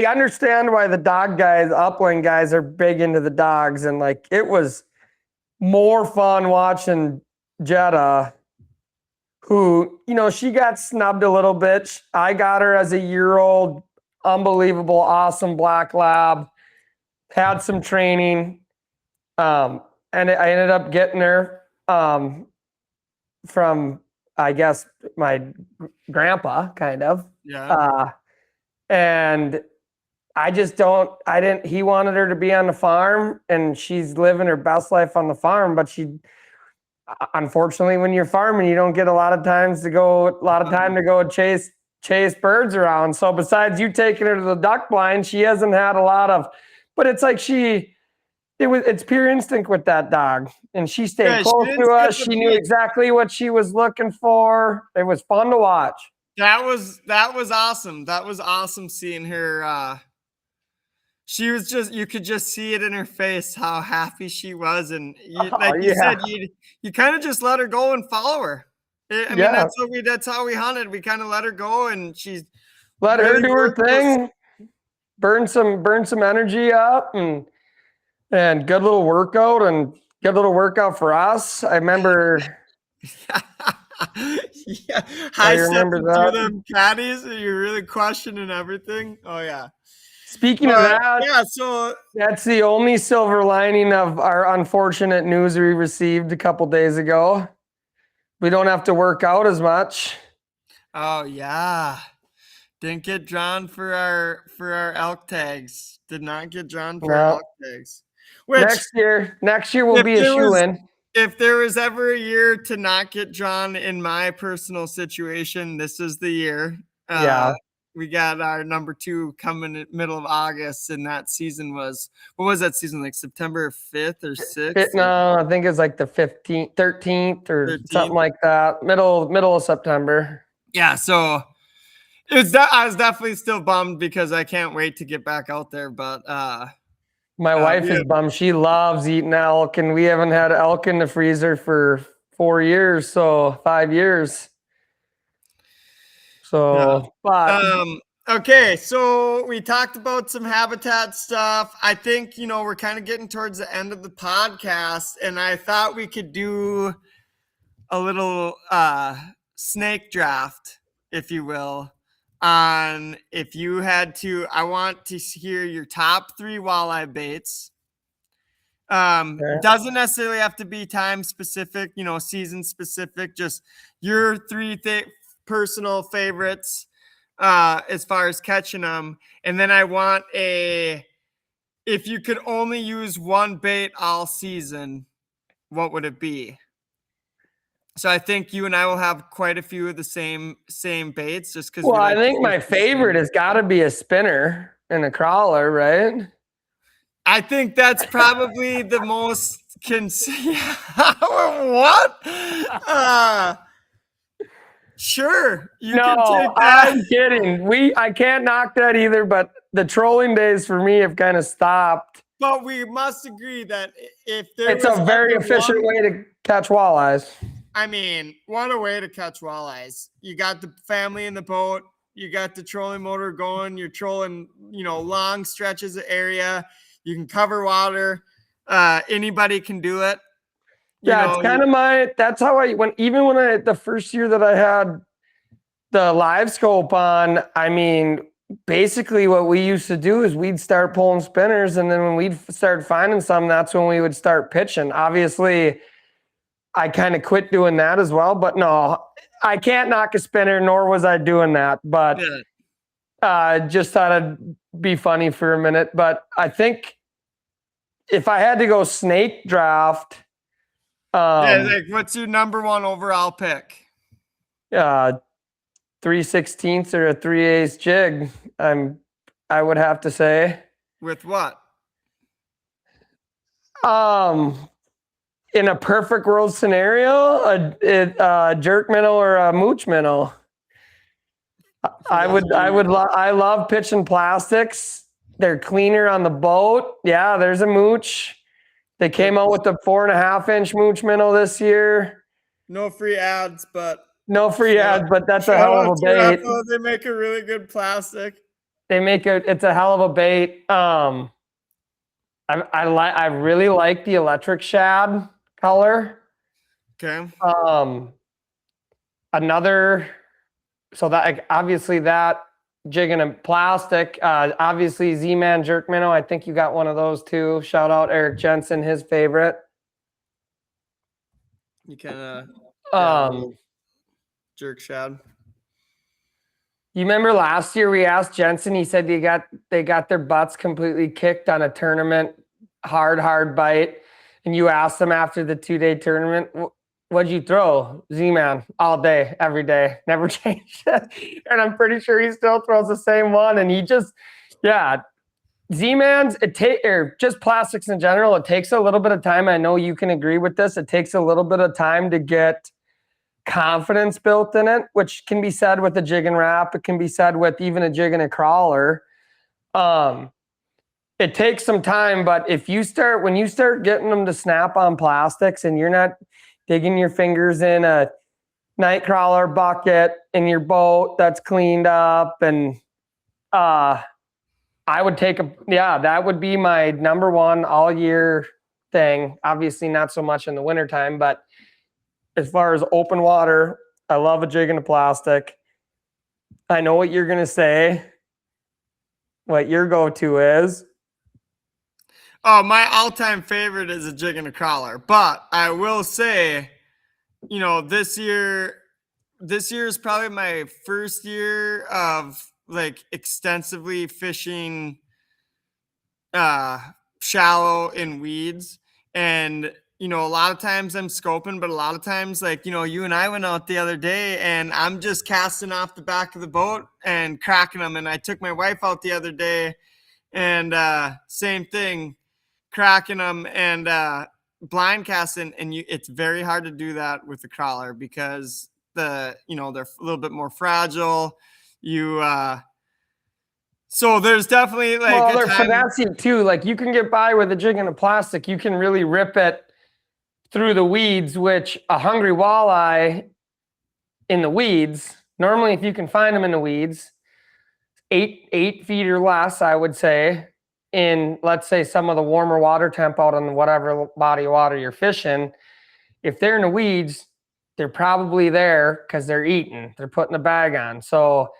understand why the dog guys, upland guys, are big into the dogs. And like, it was more fun watching Jetta, who, she got snubbed a little bit. I got her as a year-old, unbelievable, awesome black lab, had some training, and I ended up getting her from, I guess, my grandpa, kind of. Yeah. And he wanted her to be on the farm, and she's living her best life on the farm, but unfortunately, when you're farming, you don't get a lot of time to go chase birds around. So besides you taking her to the duck blind, she hasn't had a lot of, but it's like it's pure instinct with that dog. And she stayed close to us. She knew exactly what she was looking for. It was fun to watch. That was awesome. That was awesome seeing her. She was you could just see it in her face, how happy she was. And you said, you kind of just let her go and follow her. I mean, that's how we hunted. We kind of let her go, and she let her do her thing, burn some energy up, and good little workout, and good little workout for us. I remember. Yeah, high stepping through them caddies. You're really questioning everything. Oh yeah. Speaking of that, so that's the only silver lining of our unfortunate news we received a couple days ago. We don't have to work out as much. Oh yeah, didn't get drawn for our elk tags. Did not get drawn for our elk tags. Which next year will be a shoe-in. If there was ever a year to not get drawn in my personal situation, this is the year. We got our number 2 coming in middle of August, and that season what was that season, like September 5th or 6th? No, I think it's like the 15th, 13th or 13th. Something like that. Middle of September. Yeah, so I was definitely still bummed because I can't wait to get back out there, but my wife is bummed. She loves eating elk, and we haven't had elk in the freezer for 4 years, so 5 years. So, okay, so we talked about some habitat stuff. I think, we're kind of getting towards the end of the podcast, and I thought we could do a little snake draft, if you will, on if you had to. I want to hear your top 3 walleye baits. Doesn't necessarily have to be time specific, season specific, just your 3 personal favorites as far as catching them. And then I want if you could only use one bait all season, what would it be? So I think you and I will have quite a few of the same baits, just because. Well, I think my favorite has got to be a spinner and a crawler, right? I think that's probably the most what? Sure, you can No, take that. I'm kidding. I can't knock that either, but the trolling days for me have kind of stopped. But we must agree that if there It's was a very ever efficient one, way to catch walleyes. I mean, what a way to catch walleyes. You got the family in the boat, you got the trolling motor going, you're trolling, long stretches of area. You can cover water. Anybody can do it. Yeah, it's kind of that's how the first year that I had the live scope on, I mean, basically what we used to do is we'd start pulling spinners, and then when we'd start finding some, that's when we would start pitching. Obviously, I kind of quit doing that as well, but no, I can't knock a spinner, nor was I doing that. But just thought it'd be funny for a minute. But I think if I had to go snake draft, what's your number one overall pick? 3/16 or a 3/8 jig. I would have to say. With what? In a perfect world scenario, a jerk minnow or a mooch minnow. I love pitching plastics. They're cleaner on the boat. Yeah, there's a mooch. They came out with the 4.5-inch mooch minnow this year. No free ads, but that's a hell of a bait. They make a really good plastic. It's a hell of a bait. I really like the electric shad color. Okay. So that obviously that jigging in plastic. Obviously Z-Man jerk minnow. I think you got one of those too. Shout out Eric Jensen, his favorite. You kind of jerk shad. You remember last year we asked Jensen, he said they got their butts completely kicked on a tournament, hard bite. And you asked them after the 2-day tournament, what'd you throw? Z-Man, all day, every day, never changed it. And I'm pretty sure he still throws the same one. And Z-Man's, or just plastics in general, it takes a little bit of time. I know you can agree with this. It takes a little bit of time to get confidence built in it, which can be said with a jig and wrap. It can be said with even a jig and a crawler. It takes some time, but when you start getting them to snap on plastics and you're not digging your fingers in a night crawler bucket in your boat that's cleaned up, and I would that would be my number one all year thing. Obviously not so much in the wintertime, but as far as open water, I love a jig and a plastic. I know what you're going to say, what your go-to is. Oh, my all-time favorite is a jig and a crawler. But I will say, this year is probably my first year of extensively fishing shallow in weeds. And a lot of times I'm scoping, but a lot of times, you and I went out the other day and I'm just casting off the back of the boat and cracking them. And I took my wife out the other day and same thing, cracking them and blind casting. And it's very hard to do that with the crawler because they're a little bit more fragile. So there's definitely they're finessing too. You can get by with a jig and a plastic. You can really rip it through the weeds, which a hungry walleye in the weeds, normally if you can find them in the weeds, 8 feet or less, I would say, in let's say some of the warmer water temp out on whatever body of water you're fishing, if they're in the weeds, they're probably there because they're eating, they're putting the bag on. So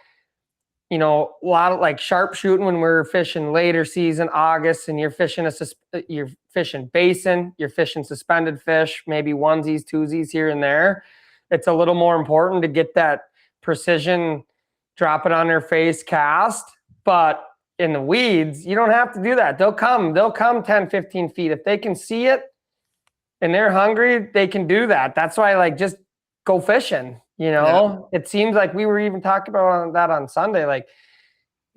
a lot of sharp shooting when we're fishing later season, August, and you're fishing basin, you're fishing suspended fish, maybe onesies, twosies here and there. It's a little more important to get that precision, drop it on their face cast. But in the weeds, you don't have to do that. They'll come 10, 15 feet. If they can see it and they're hungry, they can do that. That's why just go fishing. It seems like we were even talking about that on Sunday.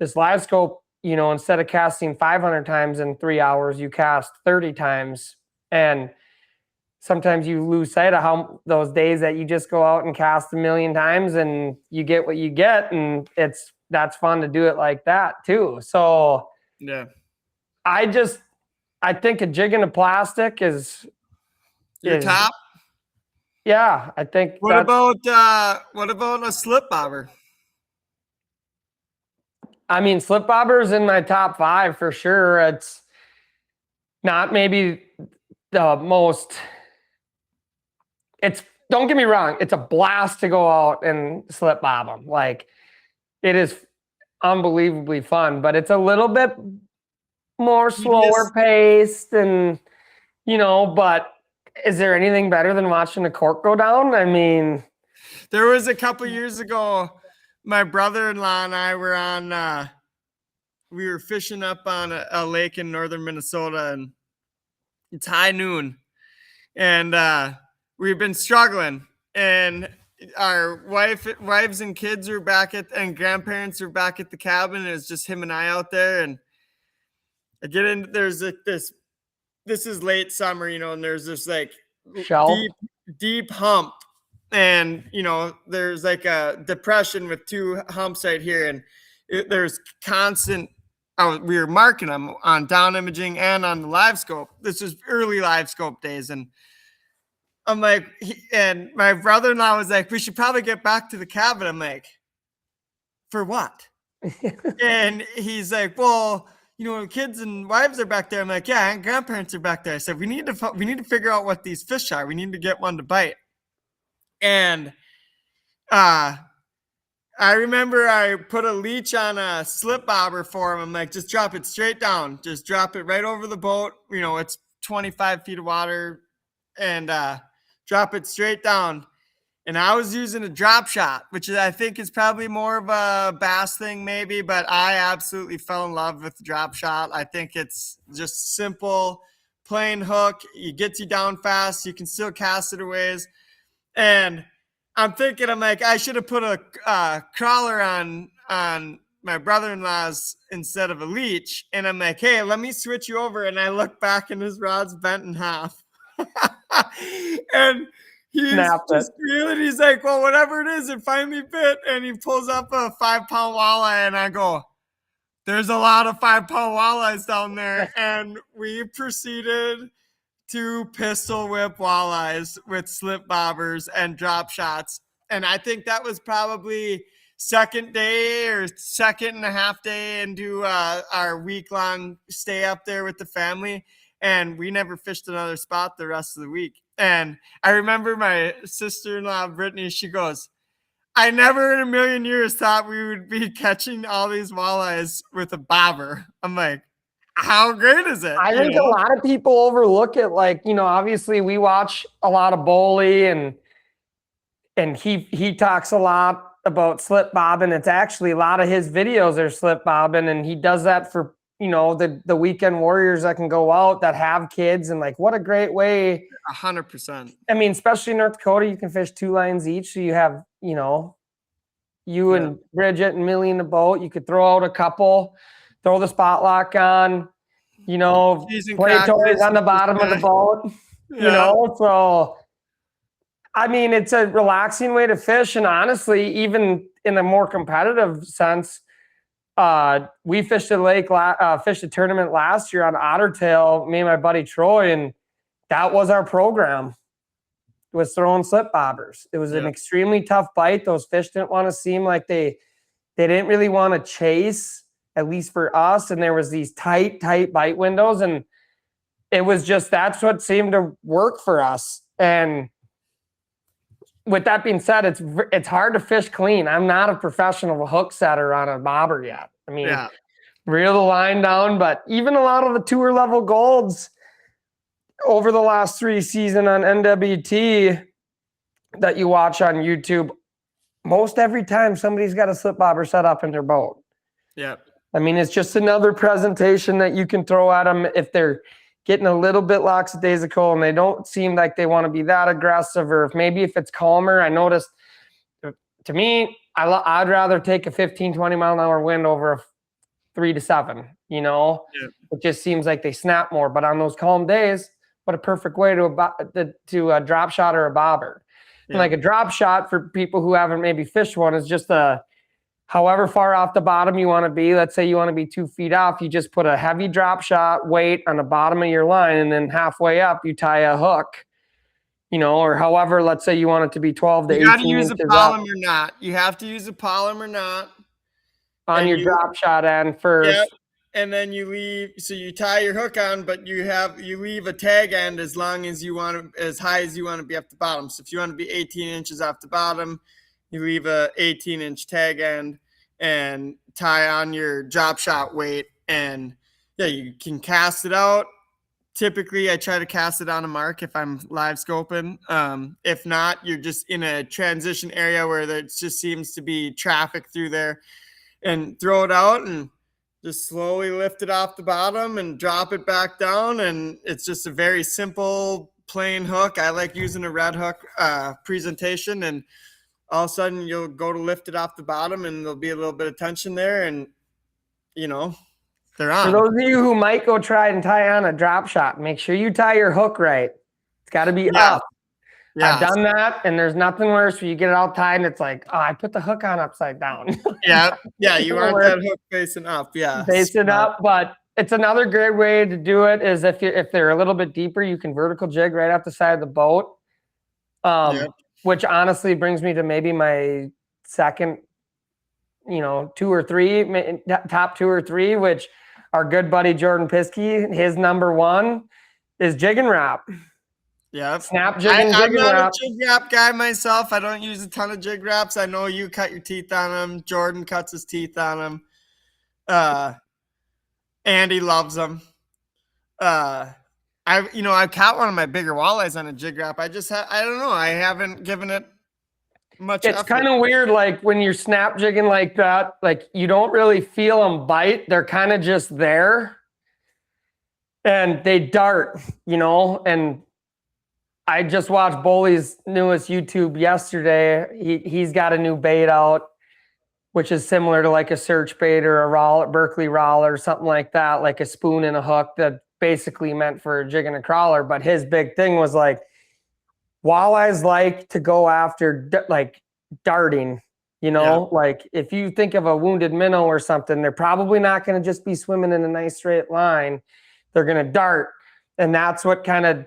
This live scope instead of casting 500 times in 3 hours, you cast 30 times. And sometimes you lose sight of how those days that you just go out and cast a million times and you get what you get. And that's fun to do it like that too. So yeah, I think a jig and a plastic is your top. Yeah, I think. What about a slip bobber? I mean, slip bobber's in my top 5 for sure. It's not maybe the most. Don't get me wrong, it's a blast to go out and slip bob them. Like, it is unbelievably fun, but it's a little bit more slower paced and, but is there anything better than watching a cork go down? I mean, there was a couple years ago, my brother-in-law and I were on, we were fishing up on a lake in northern Minnesota, and it's high noon, and we've been struggling, and our wives and kids were back and grandparents were back at the cabin, and it's just him and I out there, and I get in, there's like this is late summer, and there's this like deep hump, and there's like a depression with 2 humps right here, and there's constant. We were marking them on down imaging and on the live scope. This was early live scope days, and I'm like, and my brother-in-law was like, we should probably get back to the cabin. I'm like, for what? And he's like, well, kids and wives are back there. I'm like, yeah, and grandparents are back there. I said, we need to figure out what these fish are. We need to get one to bite. And I remember I put a leech on a slip bobber for him. I'm like, just drop it straight down. Just drop it right over the boat. It's 25 feet of water, and drop it straight down. And I was using a drop shot, which I think is probably more of a bass thing maybe, but I absolutely fell in love with the drop shot. I think it's just simple, plain hook. It gets you down fast. You can still cast it a ways. And I'm thinking, I'm like, I should have put a crawler on my brother-in-law's instead of a leech. And I'm like, hey, let me switch you over. And I look back and his rod's bent in half. And he's just feeling, he's like, well, whatever it is, it finally bit. And he pulls up a 5-pound walleye, and I go, there's a lot of 5-pound walleyes down there. And we proceeded to pistol whip walleyes with slip bobbers and drop shots. And I think that was probably second day or second and a half day into our week-long stay up there with the family. And we never fished another spot the rest of the week. And I remember my sister-in-law, Brittany, she goes, I never in a million years thought we would be catching all these walleyes with a bobber. I'm like, how great is it? I think a lot of people overlook it. Like, obviously we watch a lot of Boley, and he talks a lot about slip bobbing. It's actually a lot of his videos are slip bobbing, and he does that for, the weekend warriors that can go out that have kids, and like, what a great way. 100%. I mean, especially in North Dakota, you can fish 2 lines each. So you have, you and Bridget and Millie in the boat. You could throw out a couple, throw the spot lock on, play toys on the bottom of the boat, so I mean, it's a relaxing way to fish. And honestly, even in a more competitive sense, we fished a lake, fished a tournament last year on Ottertail, me and my buddy Troy, and that was our program. It was throwing slip bobbers. It was an extremely tough bite. Those fish didn't want to seem like they didn't really want to chase, at least for us. And there was these tight bite windows. And it was just, that's what seemed to work for us. And with that being said, it's hard to fish clean. I'm not a professional hook setter on a bobber yet. I mean, reel the line down, but even a lot of the tour level golds over the last 3 seasons on NWT that you watch on YouTube, most every time somebody's got a slip bobber set up in their boat. Yeah. I mean, it's just another presentation that you can throw at them if they're getting a little bit lackadaisical and they don't seem like they want to be that aggressive, or if it's calmer. I noticed, to me, I'd rather take a 15, 20 mile an hour wind over 3 to 7, you know? Yeah. It just seems like they snap more. But on those calm days, what a perfect way to a drop shot or a bobber. And like a drop shot for people who haven't maybe fished one is just however far off the bottom you want to be. Let's say you want to be 2 feet off. You just put a heavy drop shot weight on the bottom of your line, and then halfway up you tie a hook, you know, or however, let's say you want it to be 12 to 18 inches up. You got to use a polymer knot. You have to use a polymer knot on your drop shot end first. Yep. And then you leave, so you tie your hook on, but you leave a tag end as long as you want to, as high as you want to be off the bottom. So if you want to be 18 inches off the bottom, you leave a 18-inch tag end and tie on your drop shot weight, and yeah, you can cast it out. Typically, I try to cast it on a mark if I'm live scoping. If not, you're just in a transition area where there just seems to be traffic through there, and throw it out and just slowly lift it off the bottom and drop it back down. And it's just a very simple, plain hook. I like using a red hook presentation, and all of a sudden you'll go to lift it off the bottom and there'll be a little bit of tension there, and you know, they're on. For those of you who might go try and tie on a drop shot, make sure you tie your hook right. It's got to be up. Yeah. I've done that, and there's nothing worse when you get it all tied and it's like, oh, I put the hook on upside down. Yeah, you want that hook facing up. Yeah, facing up. But it's another great way to do it is if they're a little bit deeper, you can vertical jig right off the side of the boat. Which honestly brings me to maybe my second, 2 or 3, top 2 or 3, which our good buddy Jordan Piskey, his number 1 is jig and wrap. Yeah, snap jig and jig and wrap. I'm not a jig wrap guy myself. I don't use a ton of jig wraps. I know you cut your teeth on them. Jordan cuts his teeth on them. Andy loves them. I've caught one of my bigger walleyes on a jig wrap. I don't know. I haven't given it much. It's kind of weird, like when you're snap jigging like that, like you don't really feel them bite. They're kind of just there, and they dart, and I just watched Boley's newest YouTube yesterday. He's got a new bait out, which is similar to like a search bait or a Berkeley roller or something like that, like a spoon and a hook that basically meant for a jig and a crawler. But his big thing was like, walleyes like to go after like darting, like if you think of a wounded minnow or something, they're probably not going to just be swimming in a nice straight line. They're going to dart. And that's what kind of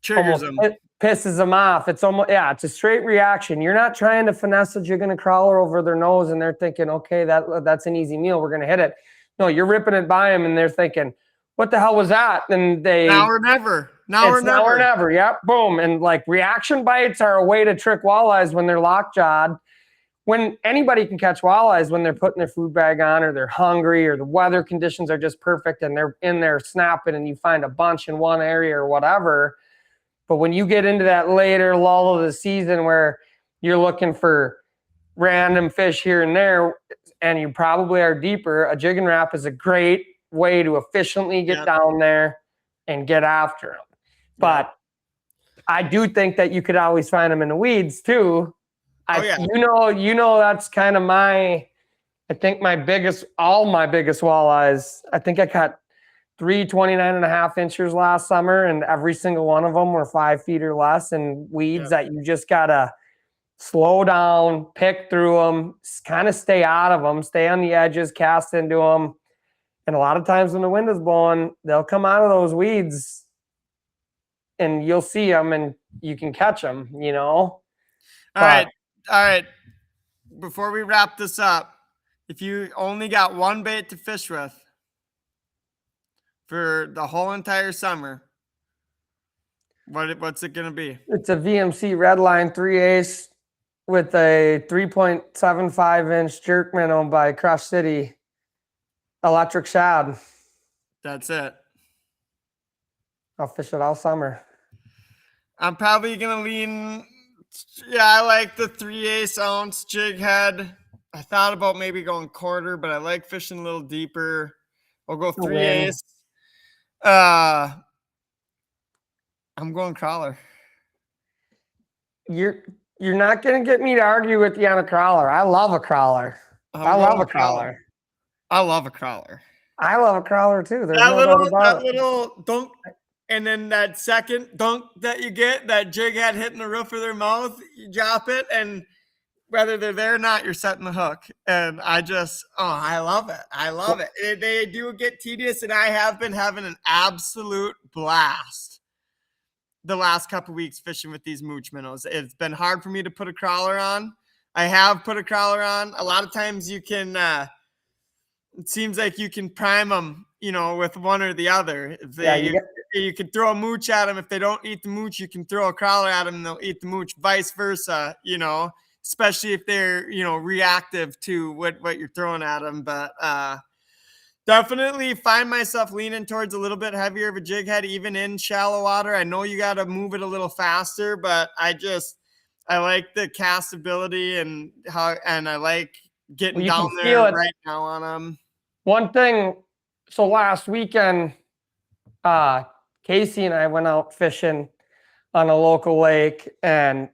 triggers them, pisses them off. It's it's a straight reaction. You're not trying to finesse a jig and a crawler over their nose and they're thinking, okay, that's an easy meal, we're going to hit it. No, you're ripping it by them and they're thinking, what the hell was that? And now or never. Now or never. Yep. Boom. And like reaction bites are a way to trick walleyes when they're lockjawed. When anybody can catch walleyes when they're putting their food bag on or they're hungry or the weather conditions are just perfect and they're in there snapping and you find a bunch in one area or whatever. But when you get into that later lull of the season where you're looking for random fish here and there, and you probably are deeper, a jig and wrap is a great way to efficiently get down there and get after them. But I do think that you could always find them in the weeds too. That's kind of I think all my biggest walleyes, I think I caught 3 29.5 inches last summer, and every single one of them were 5 feet or less in weeds that you just gotta slow down, pick through them, kind of stay out of them, stay on the edges, cast into them. And a lot of times when the wind is blowing, they'll come out of those weeds and you'll see them and you can catch them, All right. Before we wrap this up, if you only got one bait to fish with for the whole entire summer, what's it going to be? It's a VMC Redline 3/8 with a 3.75-inch jerk minnow by Crush City electric shad. That's it. I'll fish it all summer. I'm probably going to lean. Yeah, I like the 3/8 ounce jig head. I thought about maybe going quarter, but I like fishing a little deeper. I'll go 3/8. I'm going crawler. You're not going to get me to argue with you on a crawler. I love a crawler. I love a crawler. I love a crawler. I love a crawler too. There's That no doubt little, about that it. little dunk, and then that second dunk that you get, that jig head hitting the roof of their mouth, you drop it, and whether they're there or not, you're setting the hook. And I love it. I love it. They do get tedious, and I have been having an absolute blast the last couple weeks fishing with these mooch minnows. It's been hard for me to put a crawler on. I have put a crawler on. A lot of times you can, it seems like you can prime them, with one or the other. You can throw a mooch at them. If they don't eat the mooch, you can throw a crawler at them and they'll eat the mooch, vice versa, especially if they're, reactive to what you're throwing at them. But definitely find myself leaning towards a little bit heavier of a jig head, even in shallow water. I know you got to move it a little faster, but I like the castability and I like getting down there right now on them. One thing, so last weekend, Casey and I went out fishing on a local lake, and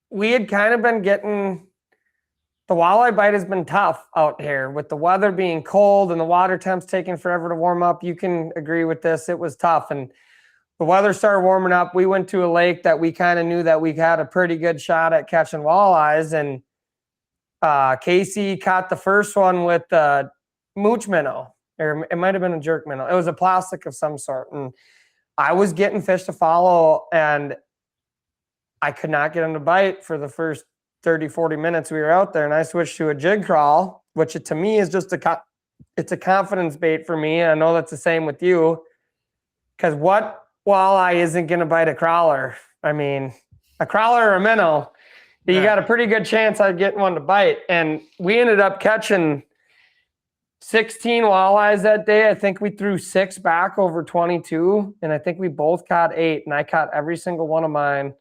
we had kind of been getting, the walleye bite has been tough out here with the weather being cold and the water temps taking forever to warm up. You can agree with this. It was tough, and the weather started warming up. We went to a lake that we kind of knew that we had a pretty good shot at catching walleyes, and Casey caught the first one with a mooch minnow, or it might have been a jerk minnow. It was a plastic of some sort, and I was getting fish to follow, and I could not get him to bite for the first 30, 40 minutes we were out there, and I switched to a jig crawl, which to me is just it's a confidence bait for me. I know that's the same with you, because what walleye isn't going to bite a crawler? I mean, a crawler or a minnow, you got a pretty good chance I'd get one to bite. And we ended up catching 16 walleyes that day. I think we threw 6 back over 22, and I think we both caught 8, and I caught every single one of mine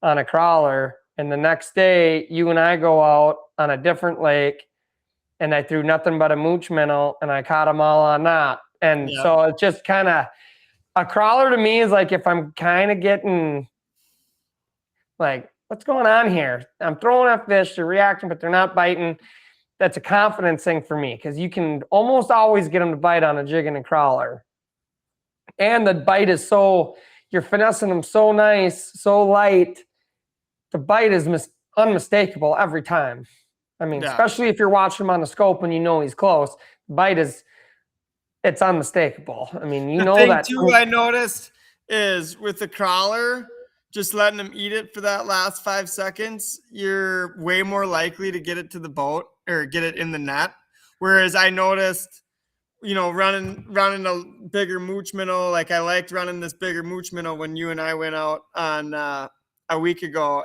on a crawler. And the next day, you and I go out on a different lake, and I threw nothing but a mooch minnow, and I caught them all on that. And so it's just kind of, a crawler to me is like if I'm kind of getting like, what's going on here? I'm throwing at fish, they're reacting, but they're not biting. That's a confidence thing for me, because you can almost always get them to bite on a jig and a crawler. And the bite is you're finessing them so nice, so light. The bite is unmistakable every time. I mean, especially if you're watching him on the scope and you know he's close, the bite it's unmistakable. I mean, the thing too I noticed is with the crawler, just letting them eat it for that last 5 seconds, you're way more likely to get it to the boat or get it in the net. Whereas I noticed, running a bigger mooch minnow, like I liked running this bigger mooch minnow when you and I went out on a week ago,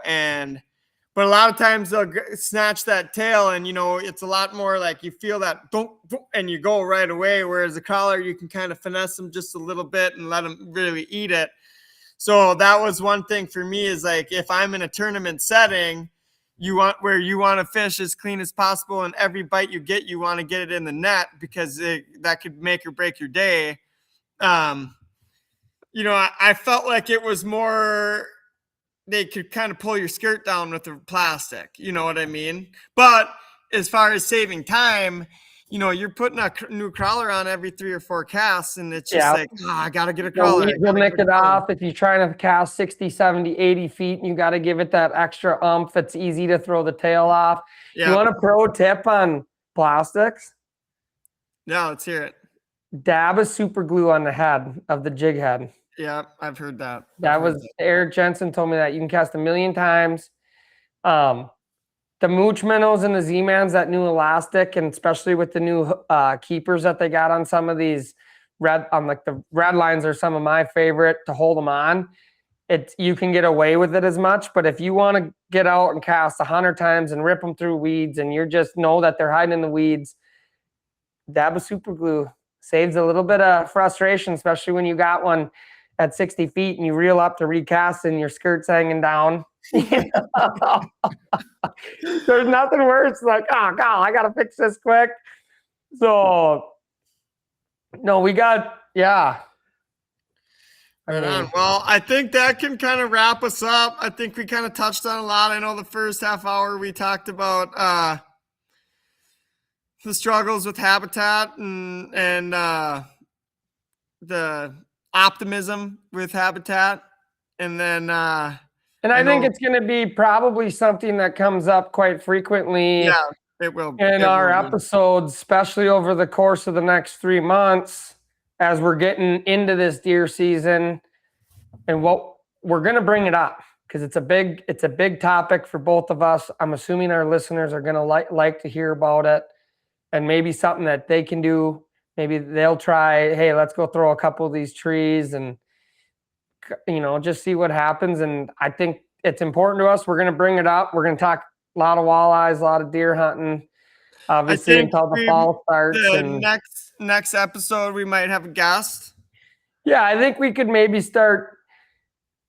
but a lot of times they'll snatch that tail, and it's a lot more like you feel that and you go right away. Whereas the crawler, you can kind of finesse them just a little bit and let them really eat it. So that was one thing for me, is like, if I'm in a tournament setting, you want to fish as clean as possible, and every bite you get, you want to get it in the net, because that could make or break your day. I felt like it was more, they could kind of pull your skirt down with the plastic, you know what I mean? But as far as saving time, you're putting a new crawler on every 3 or 4 casts, and it's just like, I got to get a crawler. You'll nick it off. If you're trying to cast 60, 70, 80 feet, you got to give it that extra umph. It's easy to throw the tail off. You want a pro tip on plastics? Yeah, let's hear it. Dab a super glue on the head of the jig head. Yeah, I've heard that. Eric Jensen told me that. You can cast 1,000,000 times. The mooch minnows and the Z-Mans, that new elastic, and especially with the new keepers that they got on some of these like the red lines are some of my favorite to hold them on. You can get away with it as much, but if you want to get out and cast 100 times and rip them through weeds, and you just know that they're hiding in the weeds, dab a super glue. Saves a little bit of frustration, especially when you got one at 60 feet and you reel up to recast and your skirt's hanging down. There's nothing worse, like, oh God, I gotta fix this quick. So no, we got Right on. Well, I think that can kind of wrap us up. I think we kind of touched on a lot. I know the first half hour we talked about the struggles with habitat and the optimism with habitat, and then and I think it's going to be probably something that comes up quite frequently. Yeah, it will in our episodes, especially over the course of the next 3 months, as we're getting into this deer season, and what we're going to bring it up because it's a big topic for both of us. I'm assuming our listeners are going to like to hear about it, and maybe something that they can do. Maybe they'll try, hey, let's go throw a couple of these trees and, just see what happens. And I think it's important to us. We're going to bring it up. We're going to talk a lot of walleyes, a lot of deer hunting, obviously until the fall starts. And next episode, we might have a guest. Yeah, I think we could maybe start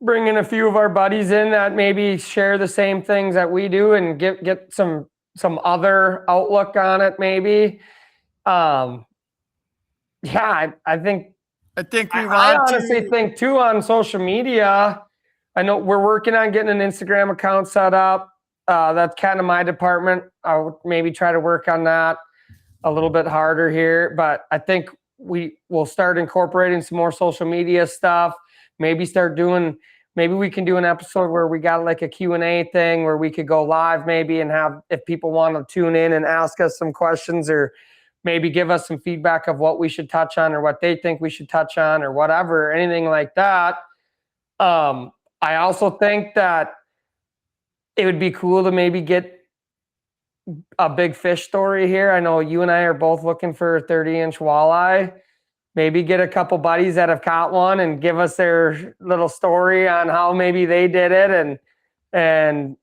bringing a few of our buddies in that maybe share the same things that we do and get some other outlook on it maybe. Yeah, I think I honestly think too on social media. I know we're working on getting an Instagram account set up. That's kind of my department. I would maybe try to work on that a little bit harder here, but I think we will start incorporating some more social media stuff. Maybe we can do an episode where we got like a Q&A thing where we could go live maybe and have, if people want to tune in and ask us some questions or maybe give us some feedback of what we should touch on or what they think we should touch on or whatever, anything like that. I also think that it would be cool to maybe get a big fish story here. I know you and I are both looking for a 30-inch walleye. Maybe get a couple buddies that have caught one and give us their little story on how maybe they did it and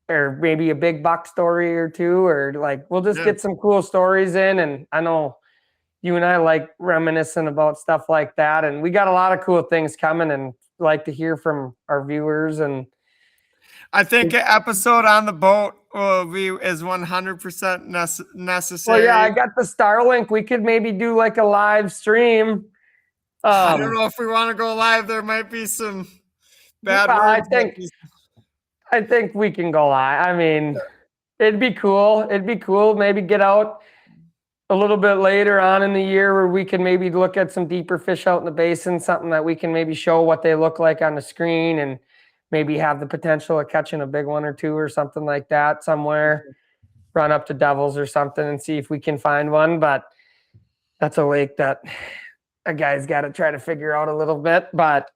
or maybe a big buck story or two, or like we'll just get some cool stories in. And I know you and I like reminiscing about stuff like that. And we got a lot of cool things coming and like to hear from our viewers. And I think an episode on the boat is 100% necessary. Well, yeah, I got the Starlink. We could maybe do like a live stream. I don't know if we want to go live. There might be some bad words. I think we can go live. I mean, it'd be cool. It'd be cool. Maybe get out a little bit later on in the year where we can maybe look at some deeper fish out in the basin, something that we can maybe show what they look like on the screen and maybe have the potential of catching a big one or two or something like that somewhere. Run up to Devils or something and see if we can find one. But that's a lake that a guy's got to try to figure out a little bit. But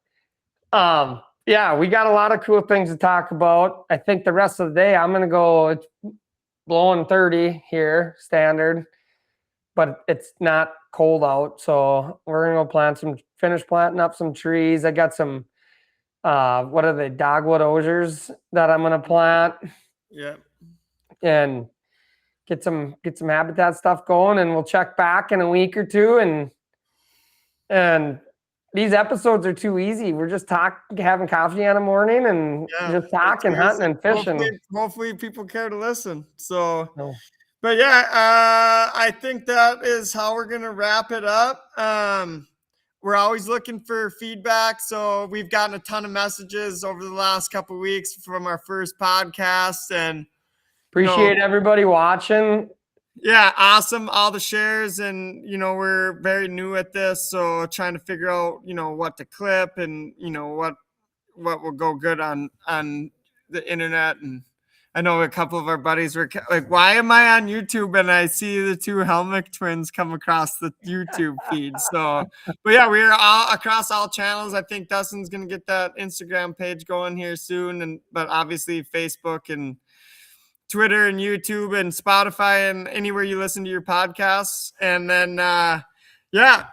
yeah, we got a lot of cool things to talk about. I think the rest of the day I'm going to go, it's blowing 30 here, standard, but it's not cold out. So we're going to go finish planting up some trees. I got some, what are they, dogwood osiers that I'm going to plant. Yeah. And get some habitat stuff going, and we'll check back in a week or two. And these episodes are too easy. We're just having coffee in the morning and just talking, hunting and fishing. Hopefully people care to listen. So, but yeah, I think that is how we're going to wrap it up. We're always looking for feedback. So we've gotten a ton of messages over the last couple of weeks from our first podcast, and appreciate everybody watching. Yeah, awesome. All the shares, and we're very new at this, so trying to figure out what to clip and what will go good on the internet. And I know a couple of our buddies were like, "Why am I on YouTube?" And I see the two Helmick twins come across the YouTube feed. So, but yeah, we're all across all channels. I think Dustin's gonna get that Instagram page going here soon, but obviously Facebook and Twitter and YouTube and Spotify and anywhere you listen to your podcasts. And then, yeah,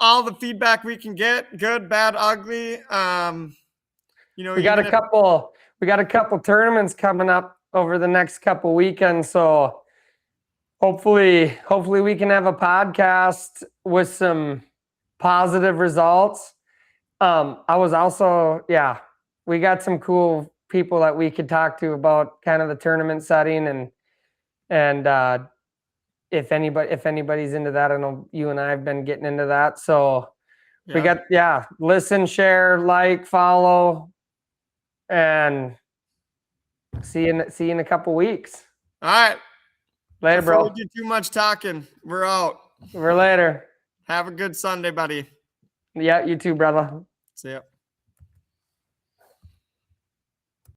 all the feedback we can get, good, bad, ugly. We got a couple tournaments coming up over the next couple weekends. So hopefully we can have a podcast with some positive results. I was also, we got some cool people that we could talk to about kind of the tournament setting and if anybody's into that. I know you and I have been getting into that. So we got, listen, share, like, follow, and see you in a couple weeks. All right. Later, Before bro. we do too much talking, we're out. We're later. Have a good Sunday, buddy. Yeah, you too, brother. See ya.